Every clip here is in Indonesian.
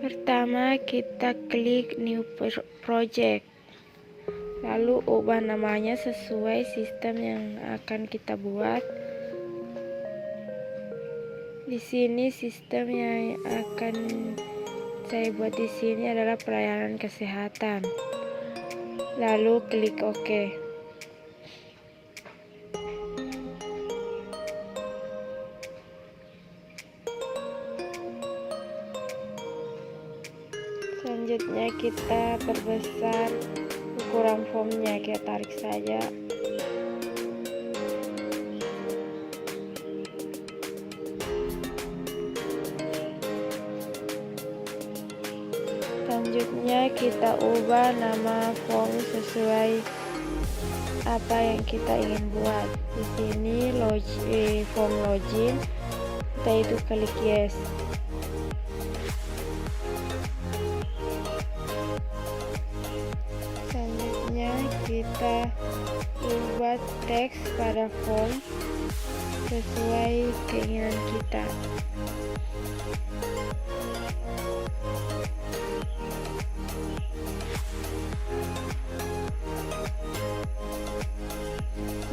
Pertama kita klik new project, lalu ubah namanya sesuai sistem yang akan kita buat. Di sini sistem yang akan saya buat di sini adalah pelayanan kesehatan. Lalu klik OK. Selanjutnya kita perbesar ukuran formnya, kita tarik saja. Selanjutnya kita ubah nama form sesuai apa yang kita ingin buat. Di sini form login, kita itu klik yes. Selanjutnya kita ubah teks pada form sesuai keinginan kita.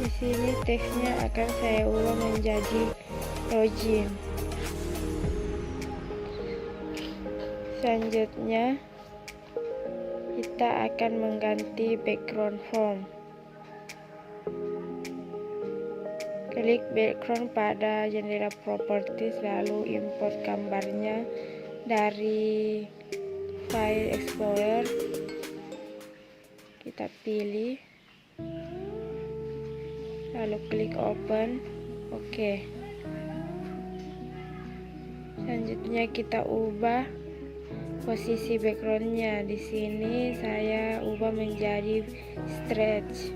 Di sini teksnya akan saya ubah menjadi login. Selanjutnya kita akan mengganti background form. Klik background pada jendela properties, lalu import gambarnya dari file explorer. Kita pilih, lalu klik open. Oke. Selanjutnya kita ubah posisi backgroundnya. Di sini saya ubah menjadi stretch.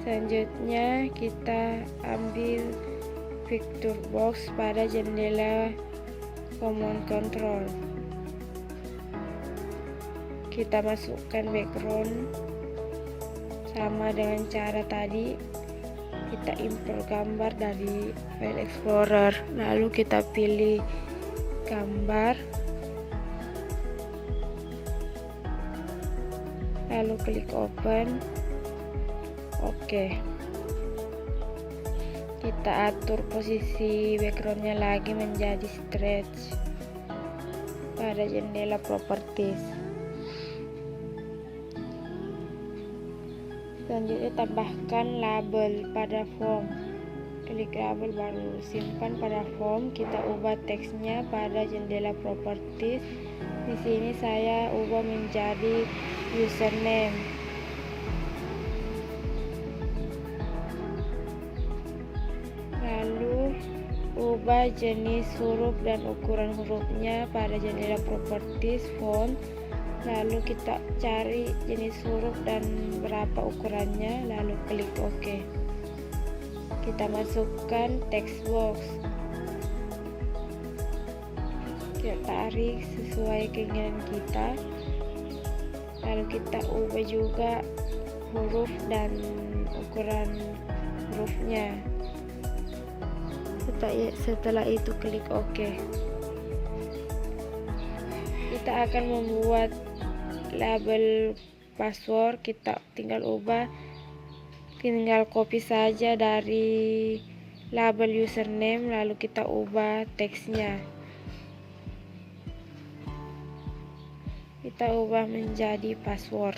Selanjutnya kita ambil picture box pada jendela command control. Kita masukkan background sama dengan cara tadi. Kita import gambar dari file explorer, lalu kita pilih gambar, lalu klik open. Oke. Kita atur posisi backgroundnya lagi menjadi stretch pada jendela properties. Selanjutnya tambahkan label pada form. Klik label baru simpan pada form. Kita ubah teksnya pada jendela properties. Di sini saya ubah menjadi username. Lalu ubah jenis huruf dan ukuran hurufnya pada jendela properties font. Lalu kita cari jenis huruf dan berapa ukurannya, lalu klik OK. Kita masukkan text box, kita tarik sesuai keinginan kita, lalu kita ubah juga huruf dan ukuran hurufnya. Setelah itu klik OK. Kita akan membuat label password. Kita tinggal copy saja dari label username, lalu kita ubah teksnya. Kita ubah menjadi password.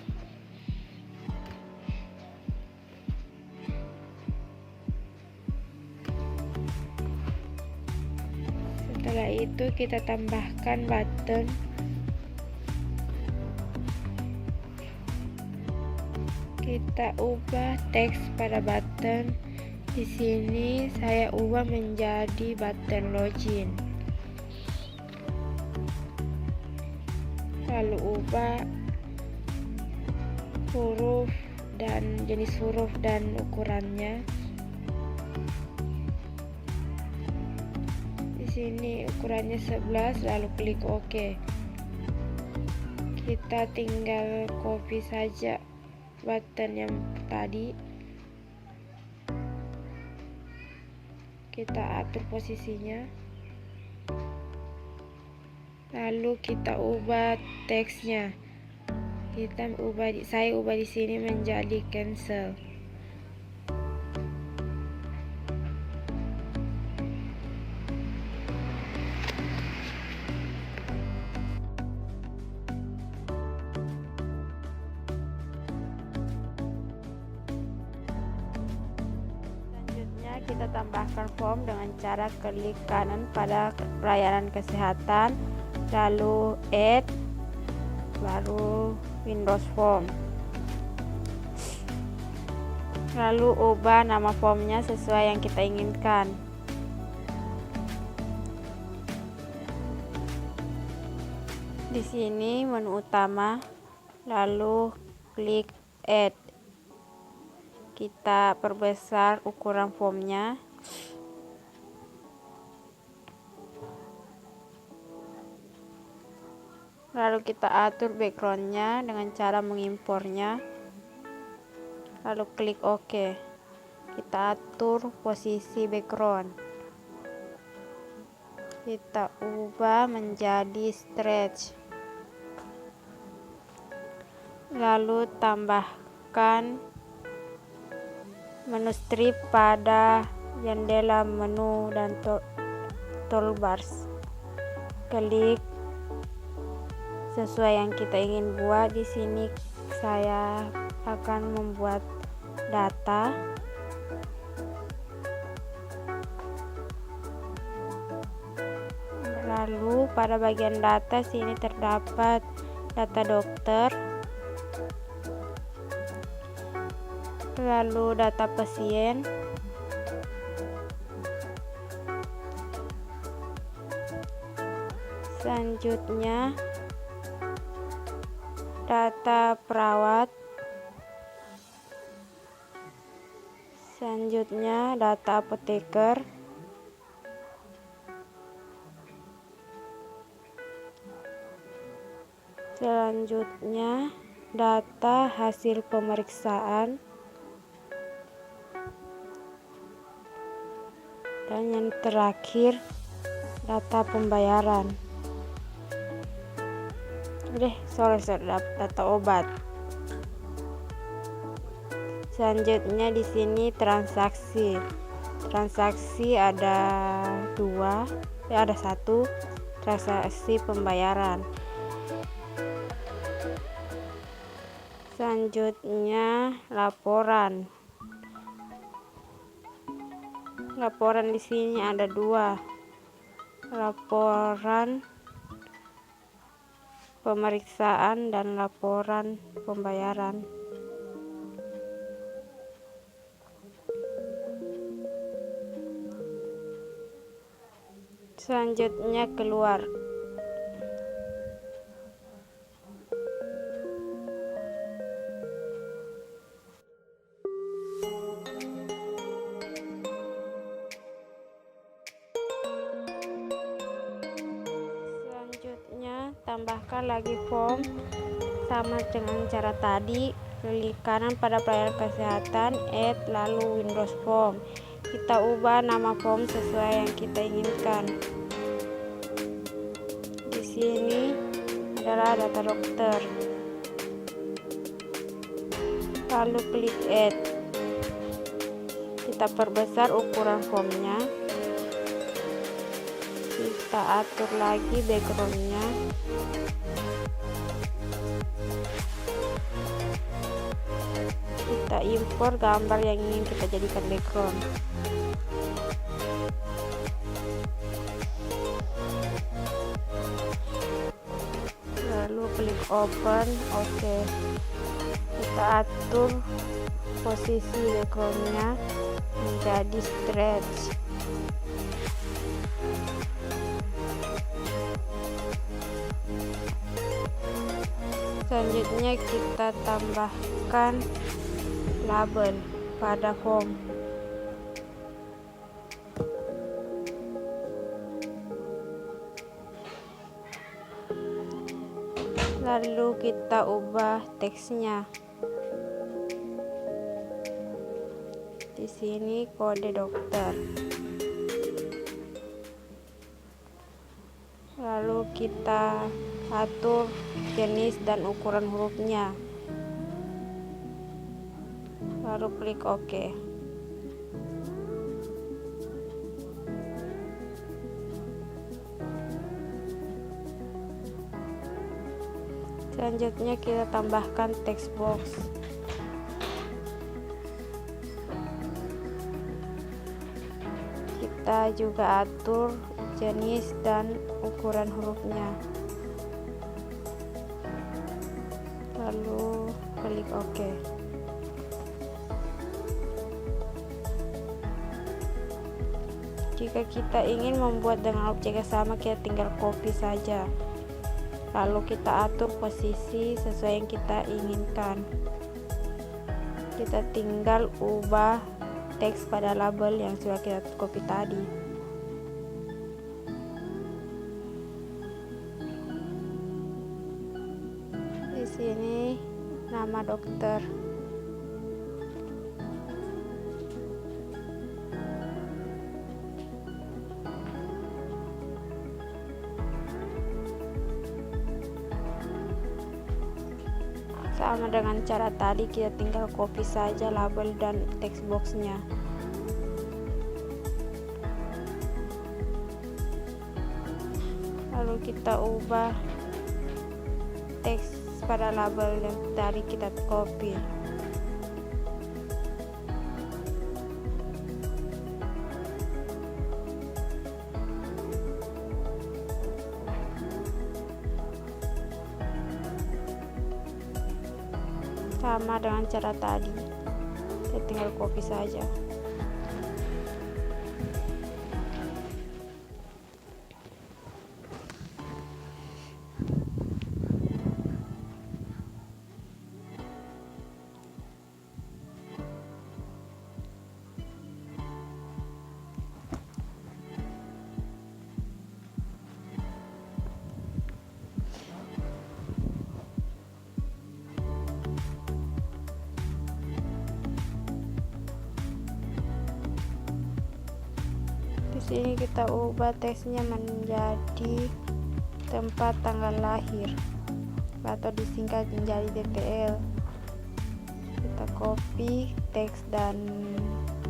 Setelah itu kita tambahkan button. Kita ubah teks pada button. Di sini saya ubah menjadi button login. Lalu ubah huruf dan jenis huruf dan ukurannya. Di sini ukurannya 11, lalu klik OK. Kita tinggal copy saja button yang tadi. Kita atur posisinya. Lalu kita ubah teksnya. Saya ubah di sini menjadi cancel. Selanjutnya kita tambahkan form dengan cara klik kanan pada pelayanan kesehatan, lalu add, baru Windows Form. Lalu ubah nama formnya sesuai yang kita inginkan. Di sini menu utama, lalu klik add. Kita perbesar ukuran formnya. Lalu kita atur backgroundnya dengan cara mengimpornya. Lalu klik OK. Kita atur posisi background. Kita ubah menjadi stretch. Lalu tambahkan menu strip pada jendela menu dan toolbars. Klik sesuai yang kita ingin buat. Di sini saya akan membuat data. Lalu pada bagian data sini terdapat data dokter, lalu data pasien, selanjutnya data perawat, selanjutnya data apoteker, selanjutnya data hasil pemeriksaan, dan yang terakhir data pembayaran. Data obat. Selanjutnya di sini transaksi. Transaksi ada satu transaksi pembayaran. Selanjutnya laporan. Laporan di sini ada 2. Laporan pemeriksaan dan laporan pembayaran. Selanjutnya keluar. Selanjutnya tambahkan lagi form sama dengan cara tadi. Klik kanan pada pelayanan kesehatan, add, lalu Windows Form. Kita ubah nama form sesuai yang kita inginkan. Di sini adalah data dokter. Lalu klik add. Kita perbesar ukuran formnya. Kita atur lagi backgroundnya. Kita impor gambar yang ingin kita jadikan background. Lalu klik open, OK. Kita atur posisi backgroundnya menjadi stretch. Selanjutnya kita tambahkan label pada form. Lalu kita ubah teksnya. Di sini kode dokter. lalu kita atur jenis dan ukuran hurufnya, lalu klik OK. Selanjutnya kita tambahkan text box. Kita juga atur jenis dan ukuran hurufnya, lalu klik OK. Jika kita ingin membuat dengan objek yang sama, kita tinggal copy saja, lalu kita atur posisi sesuai yang kita inginkan. Kita tinggal ubah teks pada label yang sudah kita copy tadi. Di sini nama dokter. Sama dengan cara tadi, kita tinggal copy saja label dan text boxnya. Lalu kita ubah teks pada label yang tadi kita copy. Sama dengan cara tadi, kita tinggal copy saja. Di sini kita ubah teksnya menjadi tempat tanggal lahir atau disingkat menjadi DTL. Kita copy teks dan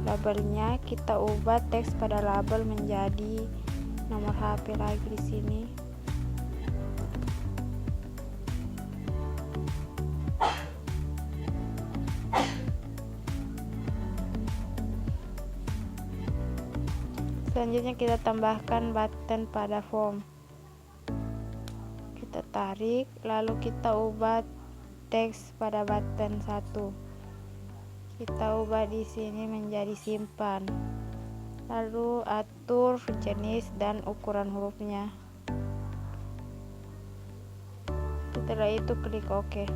labelnya, kita ubah teks pada label menjadi nomor HP lagi di sini. Selanjutnya kita tambahkan button pada form. Kita tarik, lalu kita ubah teks pada button 1. Kita ubah di sini menjadi simpan. Lalu atur jenis dan ukuran hurufnya. Setelah itu klik OK.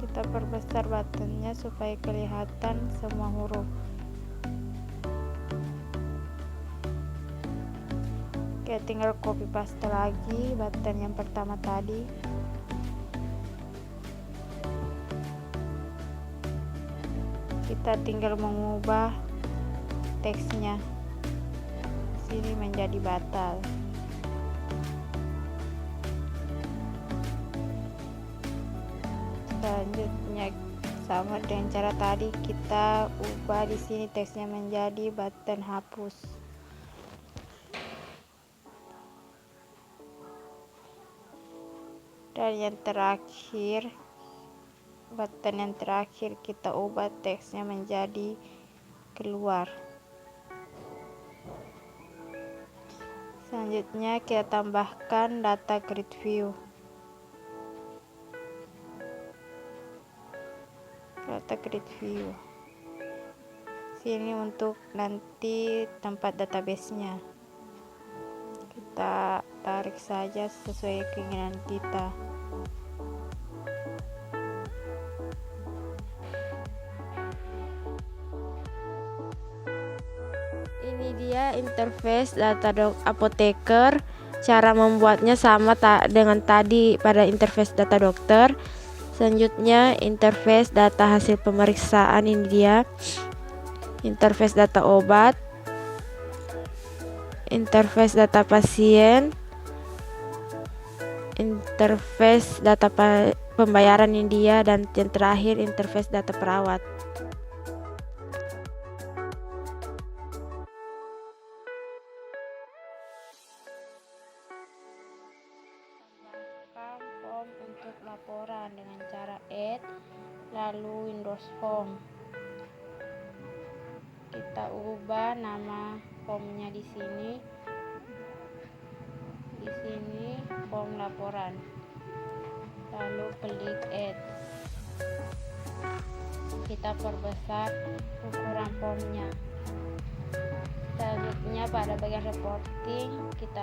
Kita perbesar buttonnya supaya kelihatan semua huruf. Oke, tinggal copy paste lagi button yang pertama tadi. Kita tinggal mengubah teksnya. Sini menjadi batal. Selanjutnya sama dengan cara tadi, kita ubah di sini teksnya menjadi button hapus. Dan yang terakhir, button yang terakhir kita ubah teksnya menjadi keluar. Selanjutnya kita tambahkan data grid view. Data grid view. Sini untuk nanti tempat database-nya. Kita tarik saja sesuai keinginan kita. Ini dia interface data apoteker. Cara membuatnya sama dengan tadi pada interface data dokter. Selanjutnya interface data hasil pemeriksaan, ini dia. Interface data obat. interface data pasien, interface data pembayaran India, dan yang terakhir interface data perawat. Tambahkan form untuk laporan dengan cara add, lalu Windows Form. Kita ubah nama formnya di sini form laporan, lalu klik add. Kita perbesar ukuran formnya. Selanjutnya pada bagian reporting kita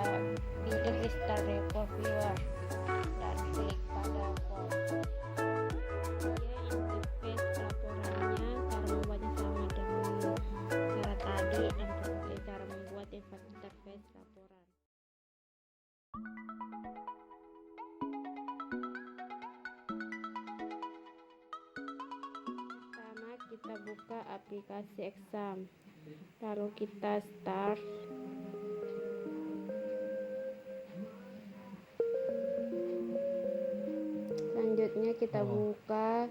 pilih restart report viewer dan klik pada form. Interface laporannya cara membuatnya sama dengan cara tadi, dan cara membuat interface laporan. Pertama kita buka aplikasi exam, lalu kita start. Selanjutnya kita buka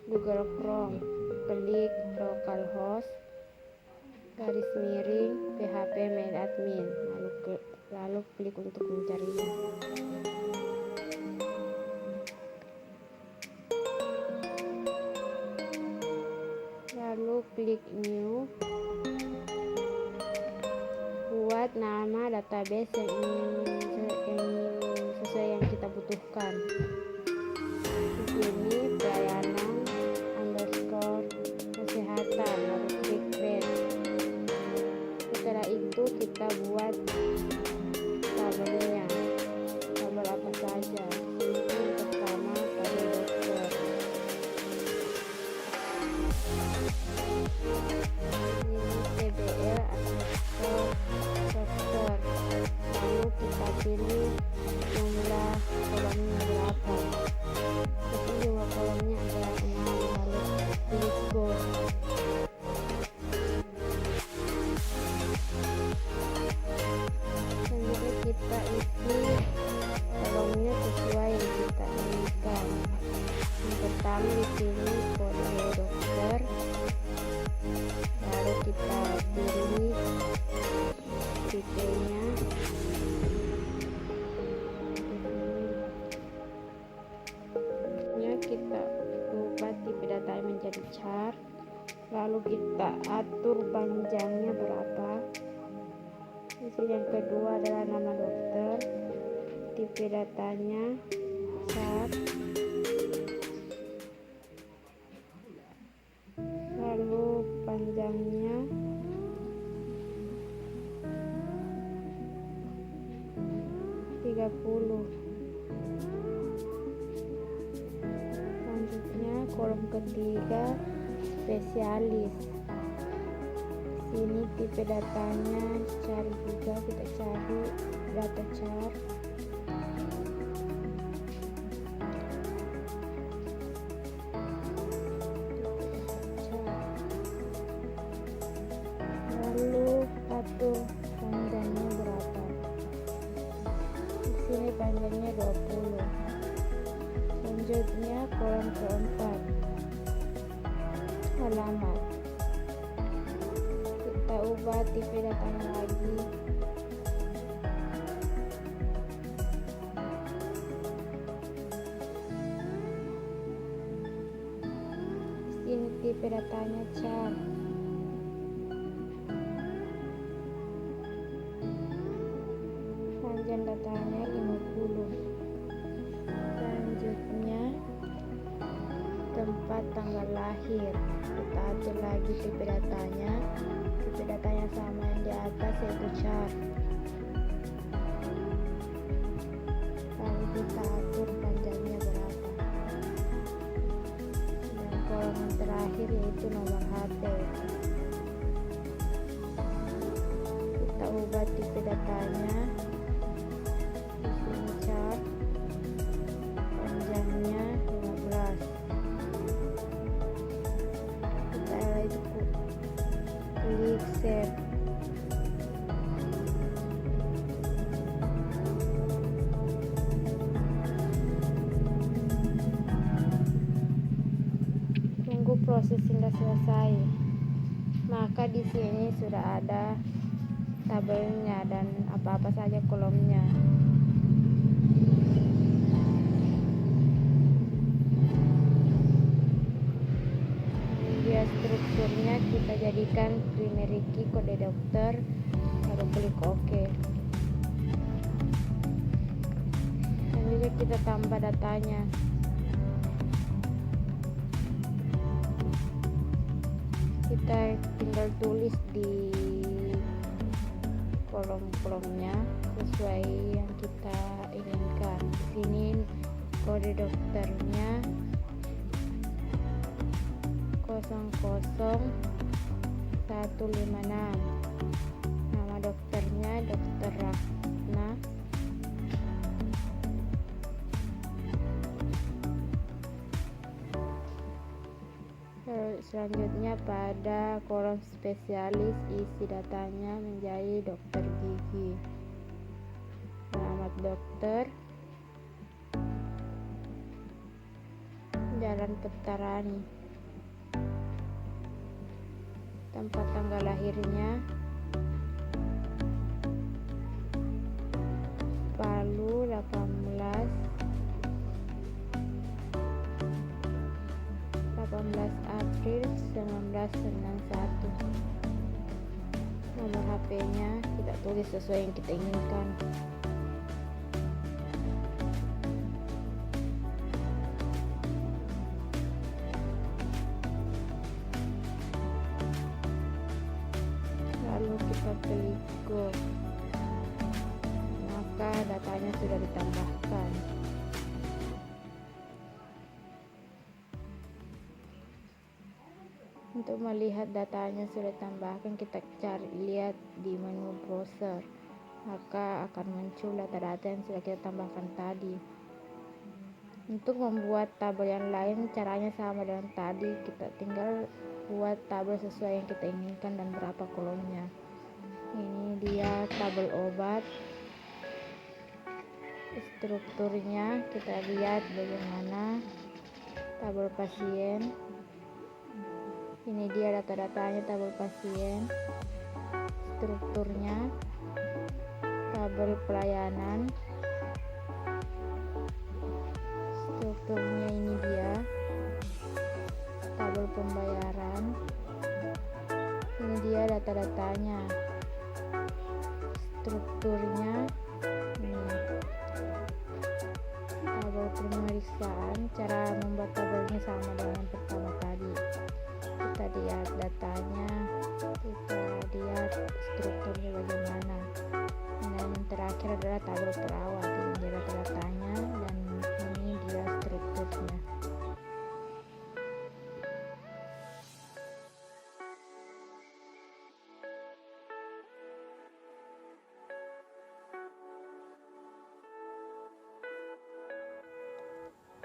Google Chrome, klik localhost /php/main-admin, lalu klik untuk mencarinya. Lalu klik new, buat nama database yang sesuai yang kita butuhkan. Di sini pelayanan _kesehatan, lalu klik create. Setelah itu kita buat tabelnya, tabel apa saja. Ini pertama tabel dokter, ini TBL atau dokter, lalu kita pilih jumlah kolomnya berapa. Jadi jumlah kolomnya ada 6, lalu klik go. Selanjutnya kita isi kolomnya sesuai yang kita inginkan. Yang pertama di sini kode dokter, lalu kita pilih tipenya. Kita ubah tipe data menjadi chart, lalu kita atur panjangnya berapa. Di sini yang kedua adalah nama dokter, tipe datanya chart, lalu panjangnya (30). Kolom ketiga spesialis, sini tipe datanya cari juga, kita cari data chart, lalu atur panjangnya berapa. Di sini panjangnya 20. Selanjutnya kolom keempat, alamat, kita ubah tipe datanya lagi. Di sini tipe datanya chart, panjang datanya 50. Selanjutnya tempat tanggal lahir, kita atur lagi tipe datanya sama yang di atas, yaitu chart. Lalu kita atur panjangnya berapa, dan kolom yang terakhir yaitu nomor HP. Kita ubah tipe datanya, di sini chart, panjangnya 15. Kita klik save. tunggu proses hingga selesai. Maka di sini sudah ada tabelnya dan apa-apa saja kolomnya. Dia strukturnya kita jadikan primary key kode dokter, lalu klik OK. Selanjutnya kita tambah datanya. Kita tinggal tulis di kolom-kolomnya sesuai yang kita inginkan. Di sini kode dokternya 00156, nama dokternya Dr. Ratna, selanjutnya pada kolom spesialis isi datanya menjadi dokter gigi, alamat dokter, Jalan Petarani, tempat tanggal lahirnya Palu 18 April 1991. Nomor HP-nya kita tulis sesuai yang kita inginkan. Lalu kita klik go, maka datanya sudah ditambahkan. Untuk melihat datanya sudah ditambahkan, kita lihat di menu browser, maka akan muncul data-data yang sudah kita tambahkan tadi. Untuk membuat tabel yang lain caranya sama dengan tadi, kita tinggal buat tabel sesuai yang kita inginkan dan berapa kolomnya. Ini dia tabel obat, strukturnya kita lihat bagaimana. Tabel pasien, ini dia data-datanya tabel pasien, strukturnya, tabel pelayanan, strukturnya ini dia, tabel pembayaran, ini dia data-datanya, strukturnya, ini tabel pemeriksaan. Cara membuat tabelnya sama dengan yang pertama tadi. Kita lihat datanya, kita lihat strukturnya bagaimana. Dan yang terakhir adalah tabel perawat, ini dia data-datanya dan ini dia strukturnya.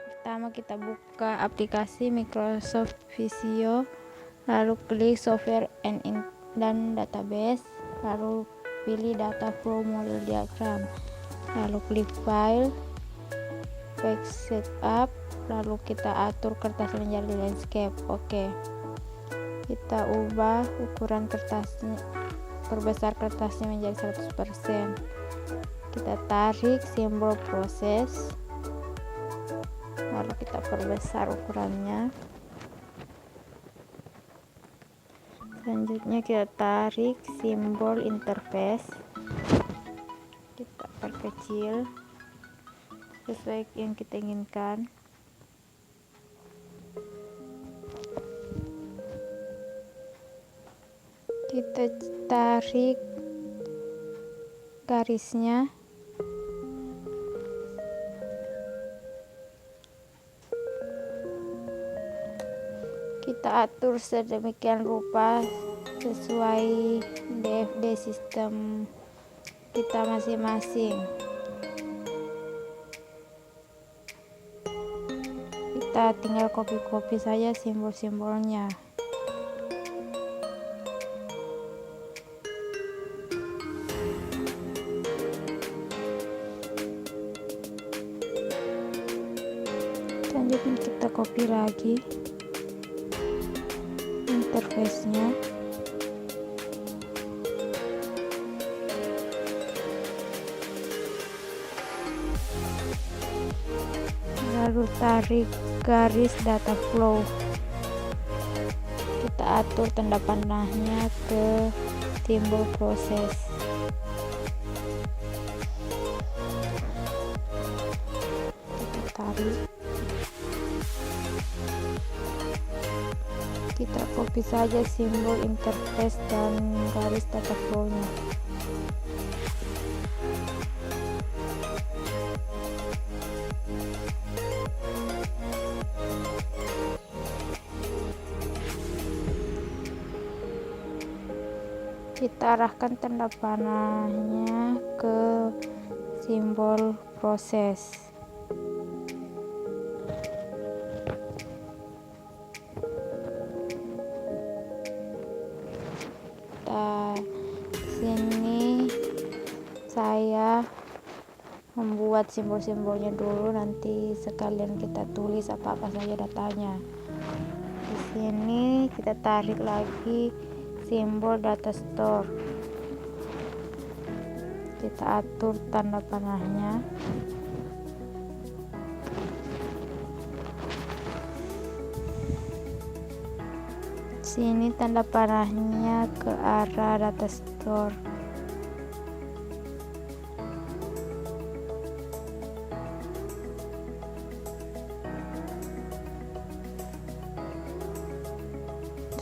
Pertama kita buka aplikasi Microsoft Visio, lalu klik software dan database, lalu pilih data flow model diagram, lalu klik file, page setup, lalu kita atur kertas menjadi landscape. Oke. Kita ubah ukuran kertasnya, perbesar kertasnya menjadi 100%. Kita tarik simbol proses, lalu kita perbesar ukurannya. Selanjutnya kita tarik simbol interface, kita perkecil sesuai yang kita inginkan. Kita tarik garisnya, kita atur sedemikian rupa sesuai DFD sistem kita masing-masing. Kita tinggal copy saja simbol-simbolnya. Selanjutnya kita copy lagi. interface-nya. Lalu tarik garis data flow. Kita atur tanda panahnya ke simbol proses. Kita tarik. Kita copy saja simbol interface dan garis data flow-nya. Kita arahkan tanda panahnya ke simbol proses. Sini saya membuat simbol-simbolnya dulu, nanti sekalian kita tulis apa-apa saja datanya. Di sini kita tarik lagi simbol data store. Kita atur tanda panahnya. Sini tanda panahnya ke arah data store.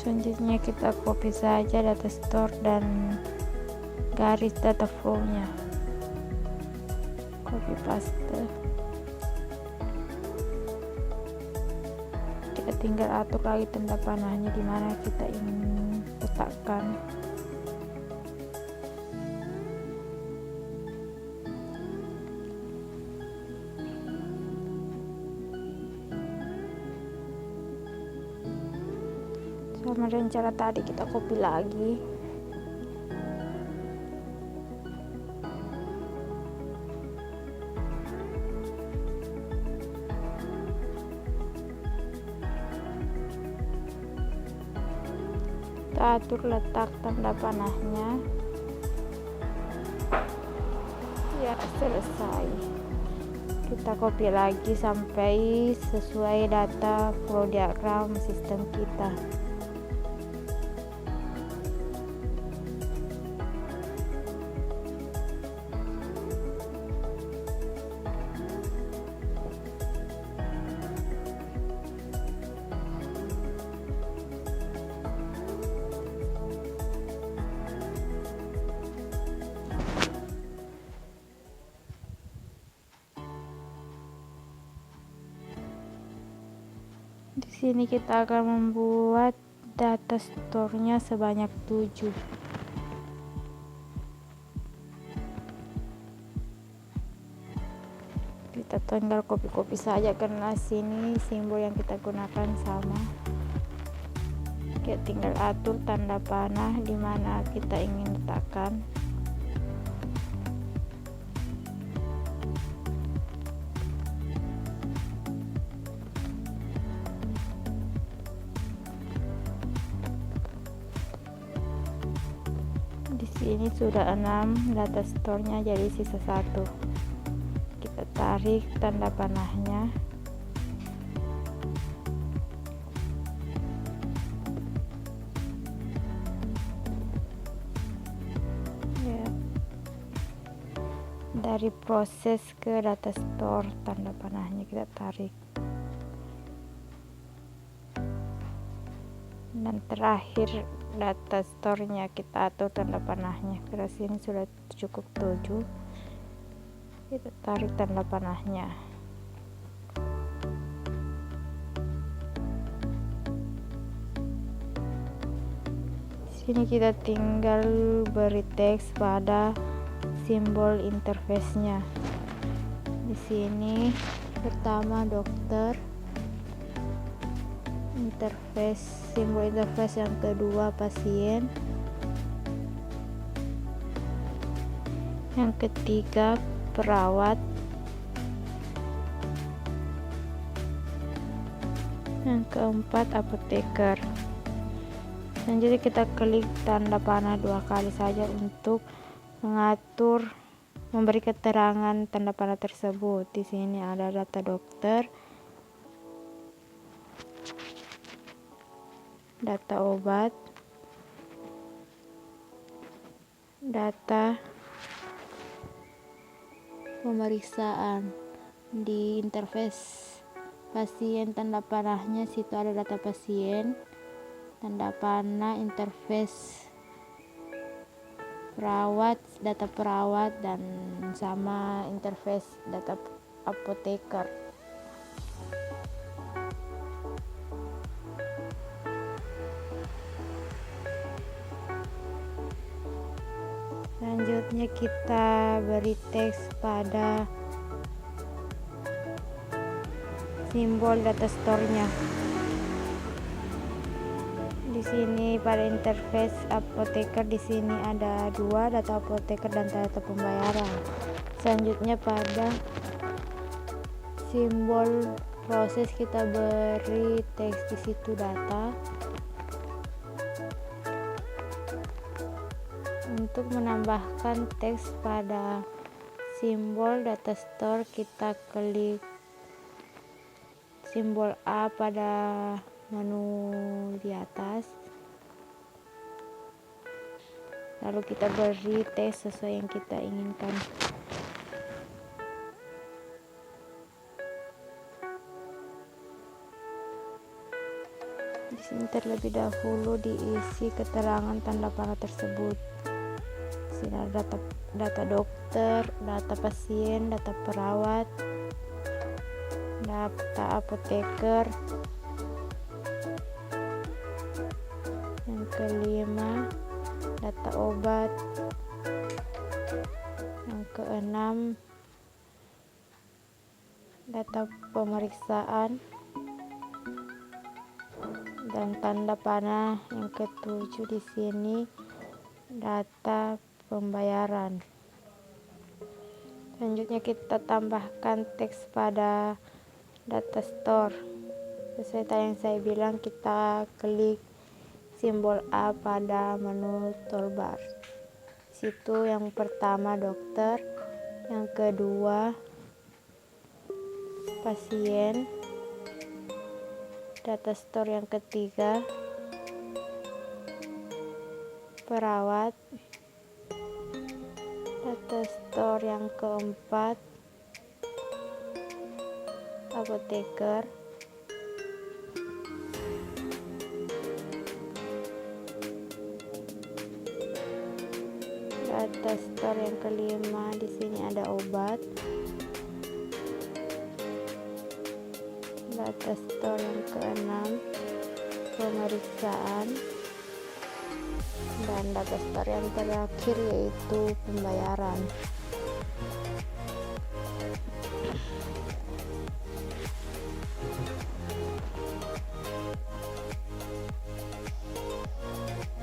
Selanjutnya kita copy saja data store dan garis data flow-nya. Copy paste. Kita tinggal atur lagi tanda panahnya di mana kita ingin letakkan. Sama dengan cara tadi, kita copy lagi. Kita atur letak tanda panahnya. Ya, selesai. Kita copy lagi sampai sesuai data flow diagram sistem kita. Di sini kita akan membuat data store-nya sebanyak 7. Kita tinggal copy saja karena sini simbol yang kita gunakan sama. Kita tinggal atur tanda panah di mana kita ingin letakkan. Di sini sudah 6 data store-nya, jadi sisa 1. Kita tarik tanda panahnya. Ya. Dari proses ke data store, tanda panahnya kita tarik. Dan terakhir data store-nya kita atur tanda panahnya. Karena sini sudah cukup 7. Kita tarik tanda panahnya. Sini kita tinggal beri teks pada simbol interface-nya. Di sini pertama dokter, interface, simbol interface yang kedua pasien, yang ketiga perawat, yang keempat apoteker. Selanjutnya kita klik tanda panah 2 kali saja untuk memberi keterangan tanda panah tersebut. Di sini ada data dokter, data obat, data pemeriksaan. Di interface pasien tanda panahnya situ ada data pasien, tanda panah interface perawat, data perawat, dan sama interface data apoteker. Selanjutnya kita beri teks pada simbol data store-nya. Di sini pada interface apoteker di sini ada 2, data apoteker dan data pembayaran. Selanjutnya pada simbol proses kita beri teks di situ data. Untuk menambahkan teks pada simbol data store, kita klik simbol A pada menu di atas, lalu kita beri teks sesuai yang kita inginkan. Di sini terlebih dahulu diisi keterangan tanda panah tersebut. Di sini ada data dokter, data pasien, data perawat, data apoteker. Yang kelima, data obat. Yang keenam, data pemeriksaan. Dan tanda panah yang ketujuh di sini data pembayaran. Selanjutnya kita tambahkan teks pada data store. Sesuai yang saya bilang, kita klik simbol A pada menu toolbar. Situ yang pertama dokter, yang kedua pasien, data store yang ketiga perawat, data store yang keempat apoteker, data store yang kelima di sini ada obat, data store yang keenam pemeriksaan, dan data store yang terakhir yaitu pembayaran.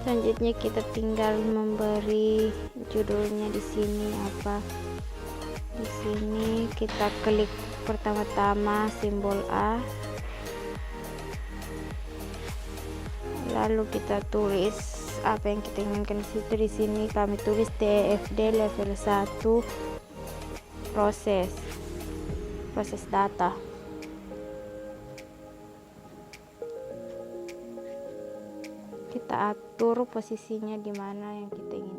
Selanjutnya kita tinggal memberi judulnya di sini apa. Di sini kita klik pertama-tama simbol A, lalu kita tulis apa yang kita inginkan di situ. Di sini kami tulis TFD level 1 proses data. Kita atur posisinya di mana yang kita ingin.